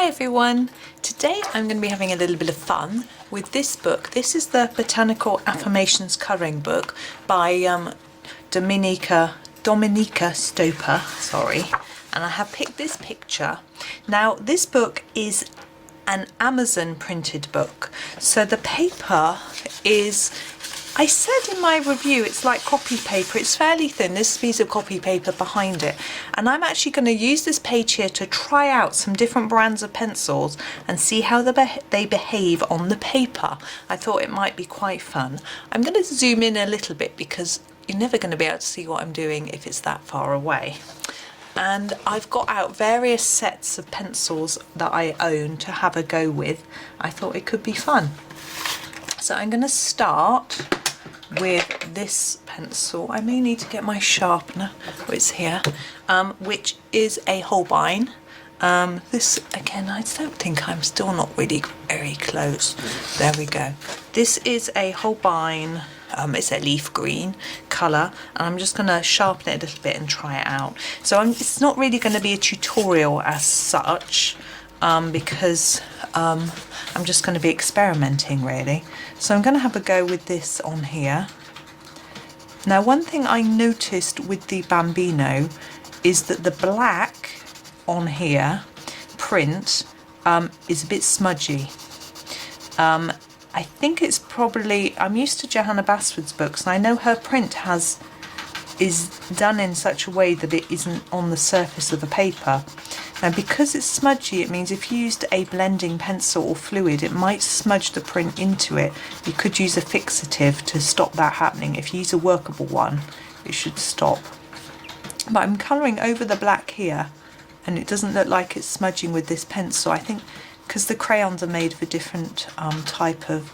Hi everyone! Today I'm going to be having a little bit of fun with this book. This is the Botanical Affirmations colouring book by Dominika Stoppa, sorry. And I have picked this picture. Now this book is an Amazon printed book. So the paper is, I said in my review, it's like copy paper. It's fairly thin, this piece of copy paper behind it. And I'm actually going to use this page here to try out some different brands of pencils and see how they behave on the paper. I thought it might be quite fun. I'm going to zoom in a little bit because you're never going to be able to see what I'm doing if it's that far away. And I've got out various sets of pencils that I own to have a go with. I thought it could be fun. So I'm going to start with this pencil. I may need to get my sharpener, it's here, which is a Holbein. This, again, I don't think I'm still not really very close. There we go. This is a Holbein, it's a leaf green colour, and I'm just going to sharpen it a little bit and try it out. So it's not really going to be a tutorial as such, because I'm just going to be experimenting really. So I'm going to have a go with this on here. Now one thing I noticed with the Bambino is that the black on here print is a bit smudgy. I think it's probably, I'm used to Johanna Basford's books and I know her print is done in such a way that it isn't on the surface of the paper. Now because it's smudgy, it means if you used a blending pencil or fluid, it might smudge the print into it. You could use a fixative to stop that happening. If you use a workable one, it should stop. But I'm colouring over the black here and it doesn't look like it's smudging with this pencil. I think because the crayons are made of a different type of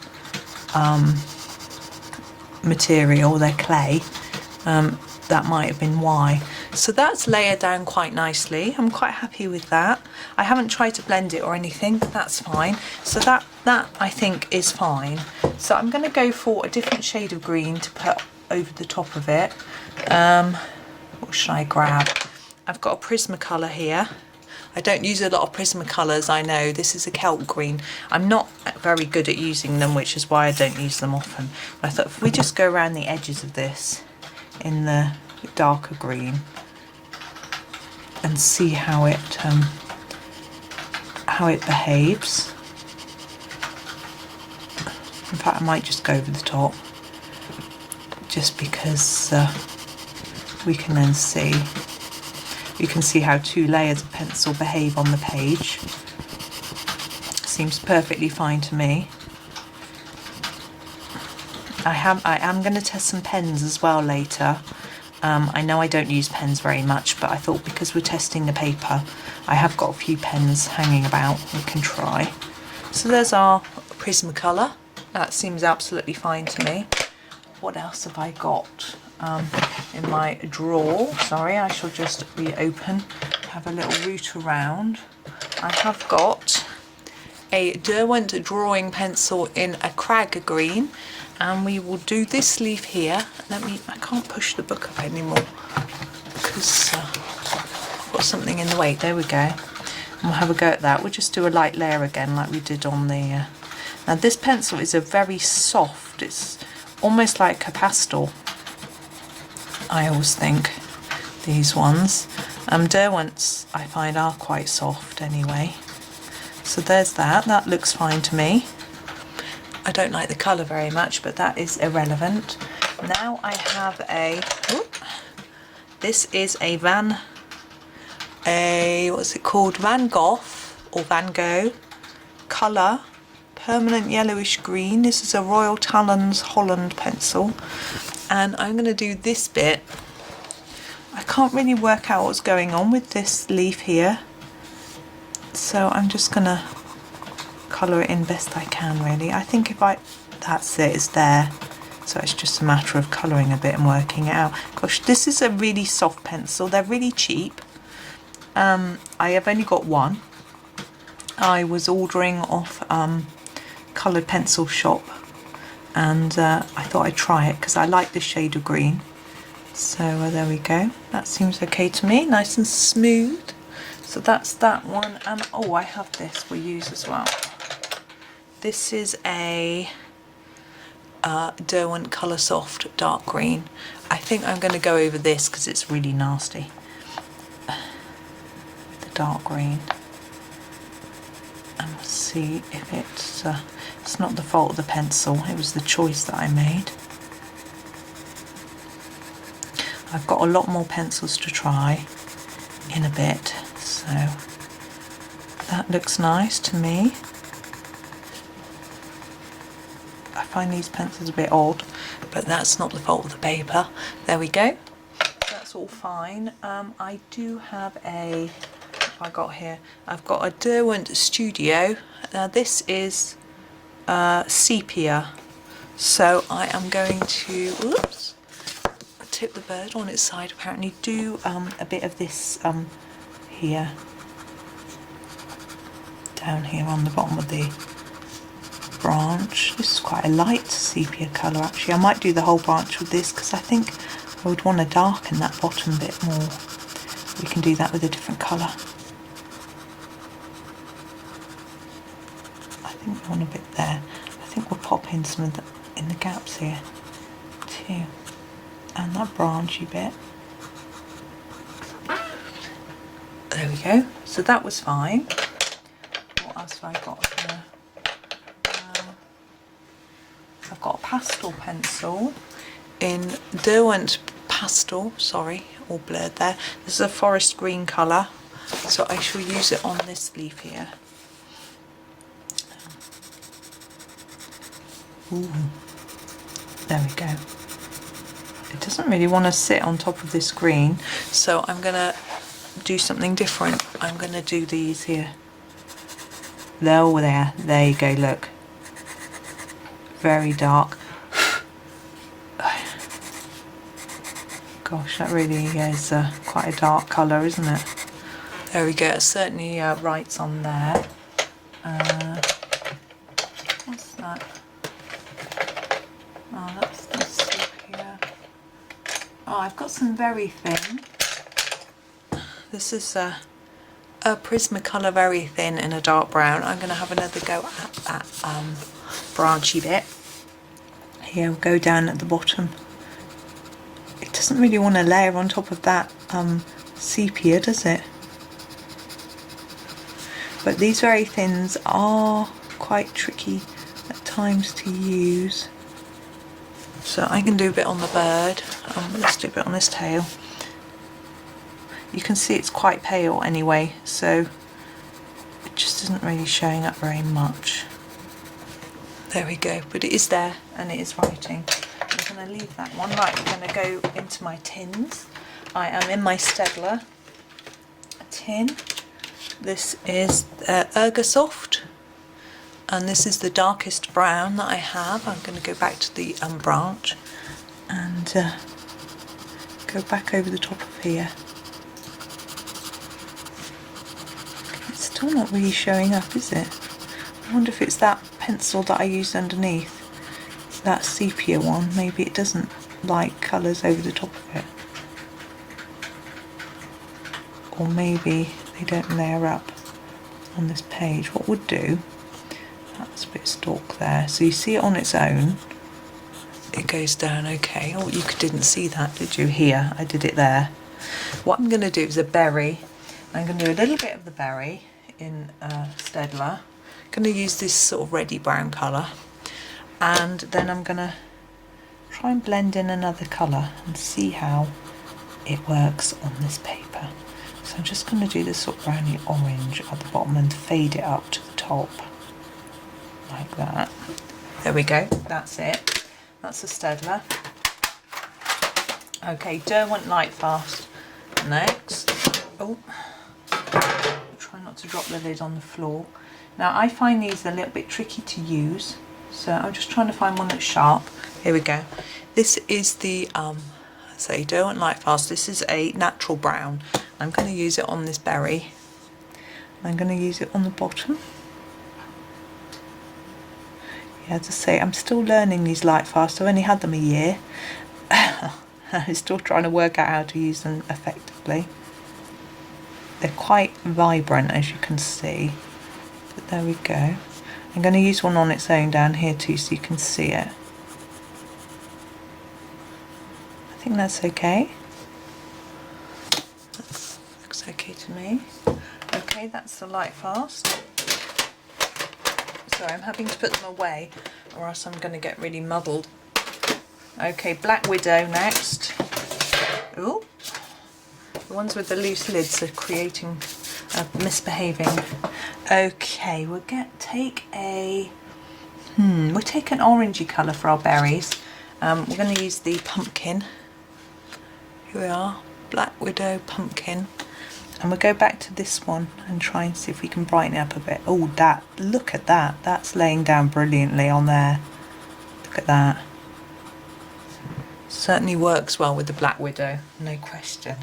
material, they're clay, that might have been why. So that's layered down quite nicely. I'm quite happy with that. I haven't tried to blend it or anything, but that's fine. So that I think is fine. So I'm going to go for a different shade of green to put over the top of it. What should I grab? I've got a Prismacolor here. I don't use a lot of Prismacolors, I know. This is a kelp green. I'm not very good at using them, which is why I don't use them often. I thought if we just go around the edges of this in the darker green and see how it behaves. In fact, I might just go over the top, just because we can then see. You can see how two layers of pencil behave on the page. Seems perfectly fine to me. I am going to test some pens as well later. I know I don't use pens very much, but I thought because we're testing the paper, I have got a few pens hanging about we can try. So there's our Prismacolor. That seems absolutely fine to me. What else have I got in my drawer? Sorry, I shall just reopen, have a little root around. I have got a Derwent drawing pencil in a Crag green, and we will do this leaf here. I can't push the book up anymore because I've got something in the way. There we go. And we'll have a go at that. We'll just do a light layer again like we did on the... Now this pencil is a very soft, it's almost like a pastel, I always think, these ones. Derwent's I find are quite soft anyway. So there's that looks fine to me. I don't like the colour very much, but that is irrelevant. Now I have this is a what's it called? Van Gogh or Van Gogh colour, permanent yellowish green. This is a Royal Talons Holland pencil. And I'm going to do this bit. I can't really work out what's going on with this leaf here. So I'm just going to colour it in best I can really. I think that's it, it's there. So it's just a matter of colouring a bit and working it out. Gosh, this is a really soft pencil. They're really cheap. I have only got one. I was ordering off Coloured Pencil Shop, and I thought I'd try it because I like this shade of green. So there we go. That seems okay to me, nice and smooth. So So that's that one, and oh, I have this we'll use as well. This is a Derwent Colour Soft dark green. I think I'm going to go over this because it's really nasty. The dark green, and see if it's not the fault of the pencil, it was the choice that I made. I've got a lot more pencils to try in a bit, so that looks nice to me. I find these pencils a bit odd, but that's not the fault of the paper. There we go. That's all fine. I do have a, what have I got here? I've got a Derwent Studio. This is sepia. So I am going to, whoops, tip the bird on its side apparently, do a bit of this here, down here on the bottom of the branch. This is quite a light sepia colour actually. I might do the whole branch with this because I think I would want to darken that bottom bit more. We can do that with a different colour. I think we want a bit there. I think we'll pop in some of the, in the gaps here too. And that branchy bit. There we go. So that was fine. What else have I got here? I've got a pastel pencil in Derwent Pastel, sorry, all blurred there. This is a forest green colour, so I shall use it on this leaf here. Ooh. There we go. It doesn't really want to sit on top of this green, so I'm going to do something different. I'm going to do these here. There you go, look. Very dark. Gosh, that really is quite a dark colour, isn't it? There we go, it certainly writes on there. What's that? Oh, that's this here. Oh, I've got some very thin. This is a Prismacolor very thin in a dark brown. I'm going to have another go at that branchy bit. Here, we'll go down at the bottom. It doesn't really want to layer on top of that sepia, does it? But these very thins are quite tricky at times to use. So I can do a bit on the bird. Let's do a bit on this tail. You can see it's quite pale anyway, so it just isn't really showing up very much. There we go, but it is there and it is writing. We're going to leave that one. Right, we're going to go into my tins. I am in my Staedtler tin. This is Ergosoft, and this is the darkest brown that I have. I'm going to go back to the branch and go back over the top of here. It's still not really showing up, is it? I wonder if it's that pencil that I used underneath, that sepia one. Maybe it doesn't like colours over the top of it, or maybe they don't layer up on this page. What would do, that's a bit stalk there, so you see it on its own, it goes down okay. Oh, you didn't see that, did you? Here, I did it there. What I'm going to do is a berry. I'm going to do a little bit of the berry in Staedtler. I'm going to use this sort of reddy brown colour, and then I'm going to try and blend in another colour and see how it works on this paper. So I'm just going to do this sort of browny orange at the bottom and fade it up to the top like that. There we go, that's it. That's a Staedtler. Okay, Derwent Lightfast next. Oh, try not to drop the lid on the floor. Now I find these a little bit tricky to use, so I'm just trying to find one that's sharp. Here we go. This is the say Derwent Lightfast. This is a natural brown. I'm going to use it on this berry. I'm going to use it on the bottom. Yeah, as I say, I'm still learning these Lightfast. I've only had them a year. I'm still trying to work out how to use them effectively. they're quite vibrant, as you can see. But there we go. I'm going to use one on its own down here too, so you can see it. I think that's okay. That looks okay to me. Okay, that's the light fast. Sorry, I'm having to put them away or else I'm going to get really muddled. Okay, Black Widow next. Ooh, the ones with the loose lids are creating, misbehaving. Okay, we'll take an orangey colour for our berries. We're going to use the pumpkin. Here we are, Black Widow pumpkin. And we'll go back to this one and try and see if we can brighten it up a bit. Oh, look at that. That's laying down brilliantly on there. Look at that. Certainly works well with the Black Widow, no question.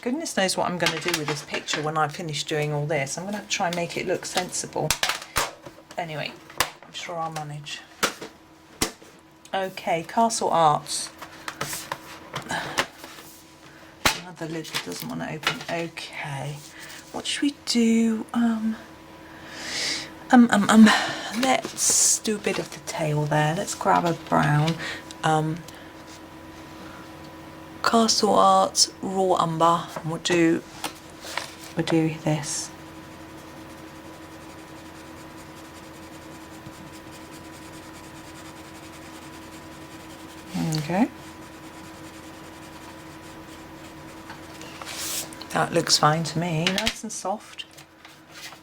Goodness knows what I'm going to do with this picture when I finish doing all this. I'm going to have to try and make it look sensible. Anyway, I'm sure I'll manage. Okay, Castle Arts. The lid that doesn't want to open. Okay, what should we do? Let's do a bit of the tail there. Let's grab a brown. Castle Arts raw umber, and we'll do this. Okay. That looks fine to me, nice and soft,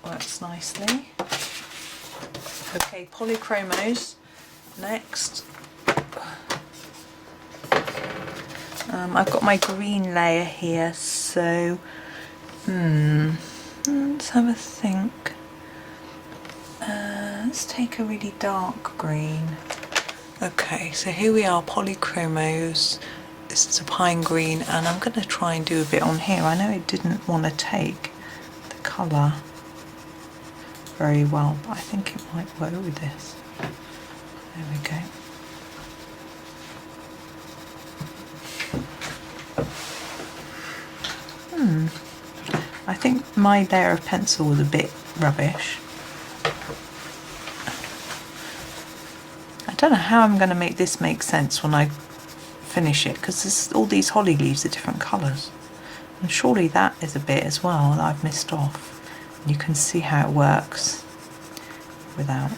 works nicely. Okay, polychromos next. I've got my green layer here, so let's have a think. Let's take a really dark green. Okay, so here we are, polychromos. This is a pine green, and I'm going to try and do a bit on here. I know it didn't want to take the colour very well, but I think it might work with this. There we go. I think my layer of pencil was a bit rubbish. I don't know how I'm going to make this make sense when I finish it, because all these holly leaves are different colours, and surely that is a bit as well that I've missed off. You can see how it works without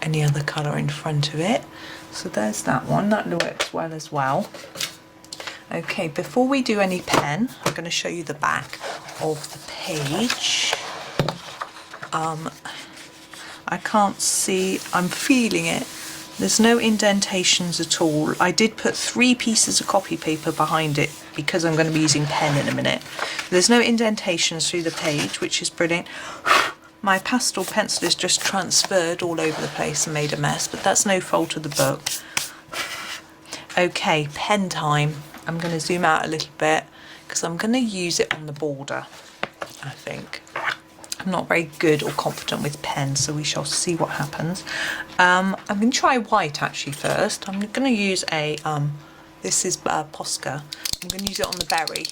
any other colour in front of it. So there's that one, that works well as well. Okay, before we do any pen, I'm going to show you the back of the page. I can't see, I'm feeling it. There's no indentations at all. I did put 3 pieces of copy paper behind it because I'm going to be using pen in a minute. There's no indentations through the page, which is brilliant. My pastel pencil is just transferred all over the place and made a mess, but that's no fault of the book. Okay, pen time. I'm going to zoom out a little bit because I'm going to use it on the border, I think. I'm not very good or confident with pens, so we shall see what happens. I'm going to try white actually first. I'm going to use a, this is Posca. I'm going to use it on the berry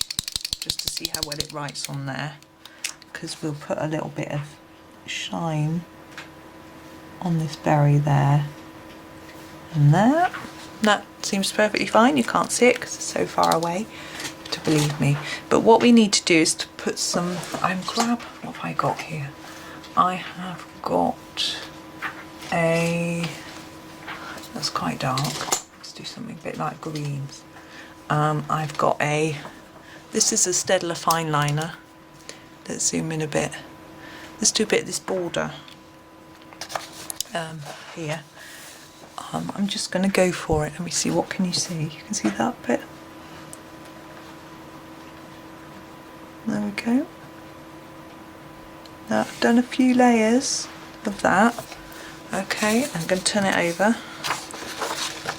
just to see how well it writes on there, because we'll put a little bit of shine on this berry there and there. That seems perfectly fine. You can't see it because it's so far away to believe me. But what we need to do is to put some, what have I got here? I have got a, that's quite dark. Let's do something a bit like greens. I've got a, this is a Staedtler fine liner. Let's zoom in a bit. Let's do a bit of this border here. I'm just going to go for it. Let me see, what can you see? You can see that bit? There we go. Now I've done a few layers of that. Okay, I'm going to turn it over.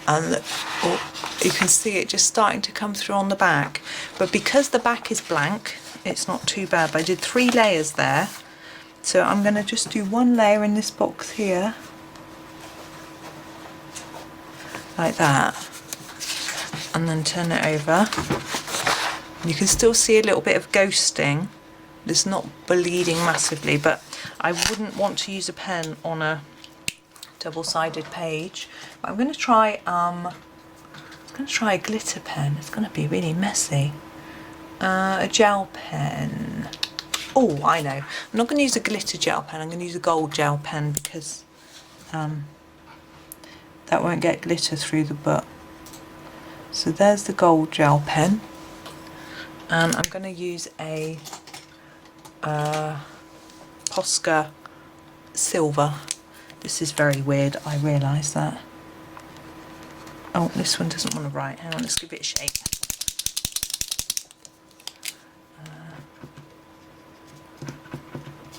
And look, oh, you can see it just starting to come through on the back. But because the back is blank, it's not too bad. But I did 3 layers there. So I'm going to just do 1 layer in this box here. Like that, and then turn it over, You can still see a little bit of ghosting. It's not bleeding massively, but I wouldn't want to use a pen on a double-sided page. But I'm going to try a glitter pen. It's going to be really messy. A gel pen. Oh, I know. I'm not going to use a glitter gel pen. I'm going to use a gold gel pen because that won't get glitter through the book. So there's the gold gel pen. And I'm going to use a Posca silver. This is very weird, I realise that. Oh, this one doesn't want to write. Hang on, let's give it a shake.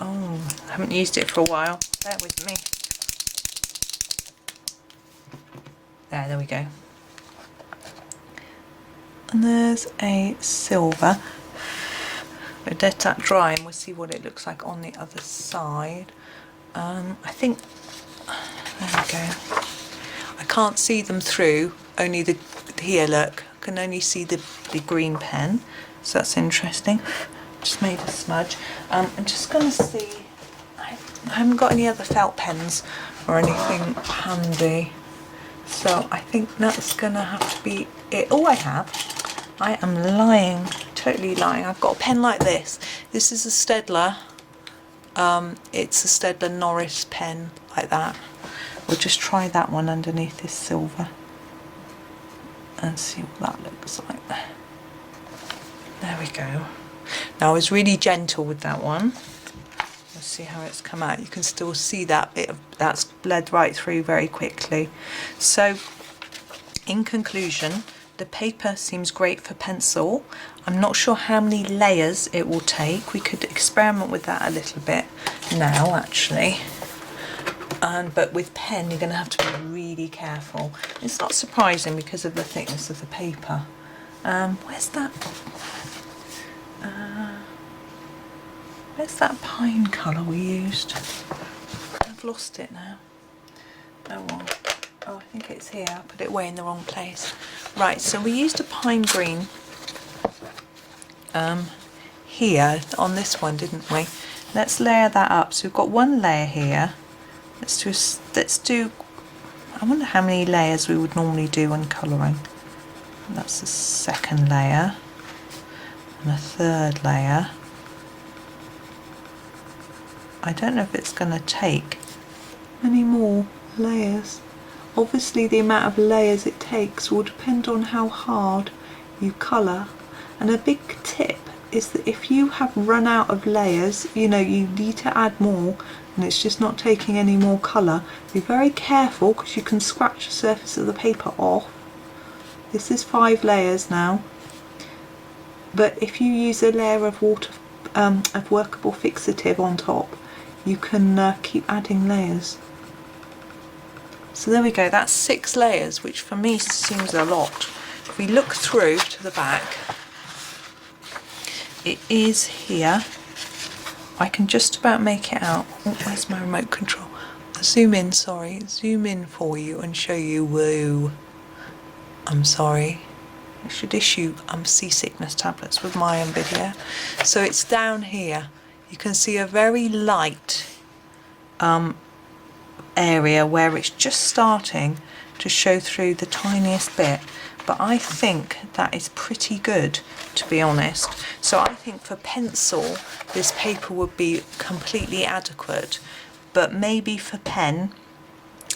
Oh, I haven't used it for a while. Bear with me. There we go. And there's a silver. We'll let that dry and we'll see what it looks like on the other side. I think, there we go. I can't see them through, only here look, I can only see the green pen, so that's interesting. Just made a smudge. I'm just going to see, I haven't got any other felt pens or anything handy, so I think that's going to have to be it. All I have, I am lying, totally lying. I've got a pen like this. This is a Staedtler. It's a Staedtler Noris pen like that. We'll just try that one underneath this silver and see what that looks like. There we go. Now I was really gentle with that one. Let's see how it's come out. You can still see that bit of that's bled right through very quickly. So in conclusion, the paper seems great for pencil. I'm not sure how many layers it will take. We could experiment with that a little bit now actually. But with pen you're going to have to be really careful. It's not surprising because of the thickness of the paper. Where's that pine colour we used? I've lost it now. Oh well. Oh, I think it's here. I put it way in the wrong place. Right, so we used a pine green here on this one, didn't we? Let's layer that up. So we've got one layer here. Let's do, I wonder how many layers we would normally do when colouring. That's the second layer and a third layer. I don't know if it's going to take any more layers. Obviously the amount of layers it takes will depend on how hard you colour. And a big tip is that if you have run out of layers, you know, you need to add more and it's just not taking any more colour, be very careful because you can scratch the surface of the paper off. This is 5 layers now, but if you use a layer of of workable fixative on top, you can keep adding layers. So there we go, that's 6 layers, which for me seems a lot. If we look through to the back, it is here. I can just about make it out. Oh, where's my remote control? Zoom in, sorry. Zoom in for you and show you. Whoa. I'm sorry. I should issue seasickness tablets with my video. So it's down here. You can see a very light area where it's just starting to show through the tiniest bit. But I think that is pretty good, to be honest. So I think for pencil, this paper would be completely adequate. But maybe for pen,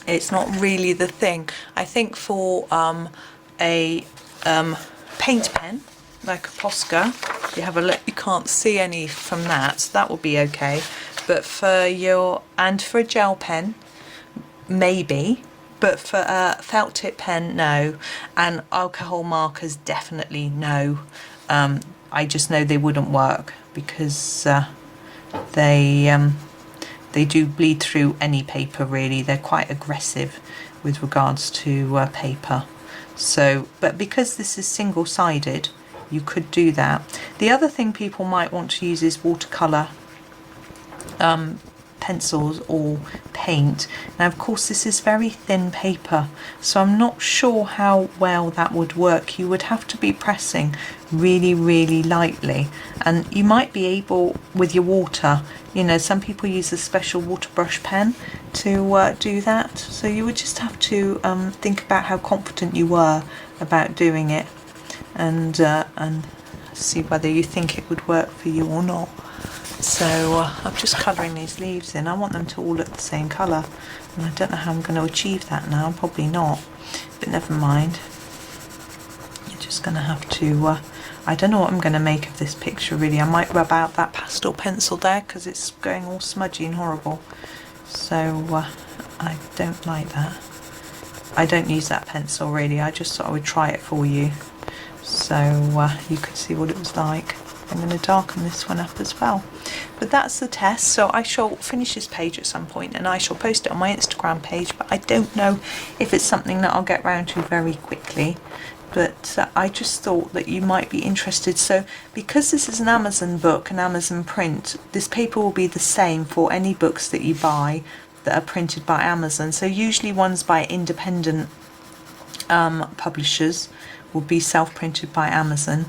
it's not really the thing. I think for a paint pen, like a Posca, you have a look, you can't see any from that, so that would be okay. But for for a gel pen, maybe. But for a felt tip pen, no. And alcohol markers, definitely no. I just know they wouldn't work because they do bleed through any paper really. They're quite aggressive with regards to paper. So, but because this is single-sided, you could do that. The other thing people might want to use is watercolour pencils or paint. Now of course this is very thin paper, so I'm not sure how well that would work. You would have to be pressing really lightly, and you might be able with your water, you know, some people use a special water brush pen to do that, so you would just have to think about how confident you were about doing it, and see whether you think it would work for you or not. So I'm just colouring these leaves in. I want them to all look the same colour, and I don't know how I'm going to achieve that now. Probably not, but never mind. You're just going to have to I don't know what I'm going to make of this picture really. I might rub out that pastel pencil there because it's going all smudgy and horrible, so I don't like that. I don't use that pencil really, I just thought I would try it for you so you could see what it was like. I'm going to darken this one up as well. But that's the test, so I shall finish this page at some point and I shall post it on my Instagram page, but I don't know if it's something that I'll get round to very quickly. But I just thought that you might be interested. So because this is an Amazon book, an Amazon print, this paper will be the same for any books that you buy that are printed by Amazon. So usually ones by independent publishers will be self-printed by Amazon.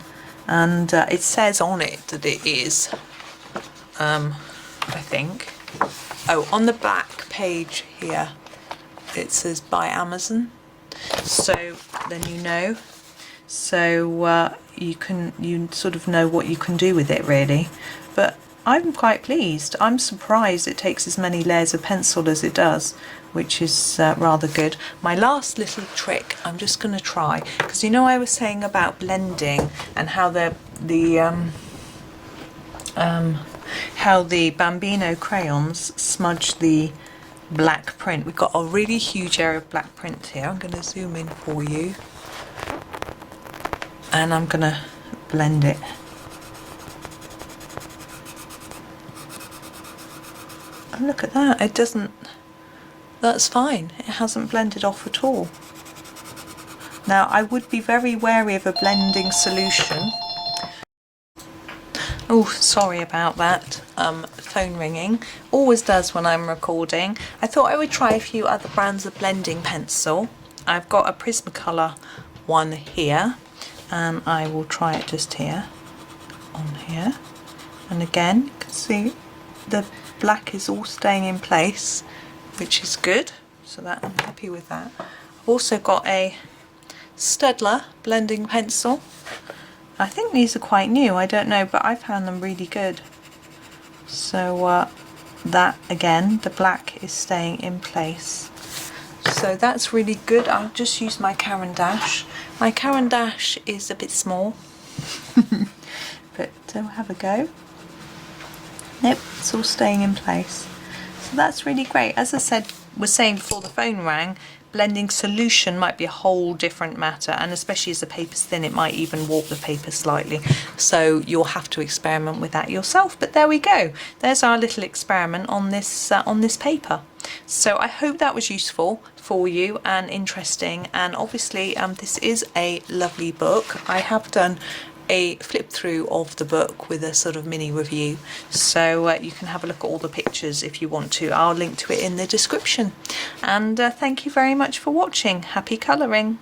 And it says on it that it is, I think, oh, on the back page here, it says by Amazon. So then you know, so you sort of know what you can do with it really. But I'm quite pleased. I'm surprised it takes as many layers of pencil as it does, which is rather good. My last little trick I'm just going to try, because you know I was saying about blending and how how the Bambino crayons smudge the black print. We've got a really huge area of black print here. I'm going to zoom in for you and I'm going to blend it. And look at that, it doesn't, that's fine, it hasn't blended off at all. Now I would be very wary of a blending solution. Oh, sorry about that, phone ringing, always does when I'm recording. I thought I would try a few other brands of blending pencil. I've got a Prismacolor one here, and I will try it just here, on here. And again, you can see the black is all staying in place, which is good, so that I'm happy with that. I've also got a Staedtler blending pencil. I think these are quite new, I don't know, but I found them really good. So that again, the black is staying in place. So that's really good. I'll just use my Caran d'Ache. My Caran d'Ache is a bit small, but we'll have a go. Nope, it's all staying in place. So that's really great. As I said, was saying before the phone rang, blending solution might be a whole different matter, and especially as the paper's thin, it might even warp the paper slightly. So you'll have to experiment with that yourself. But there we go. There's our little experiment on this paper. So I hope that was useful for you and interesting. And obviously, this is a lovely book. I have done a flip through of the book with a sort of mini review, so you can have a look at all the pictures if you want to. I'll link to it in the description. And thank you very much for watching. Happy colouring.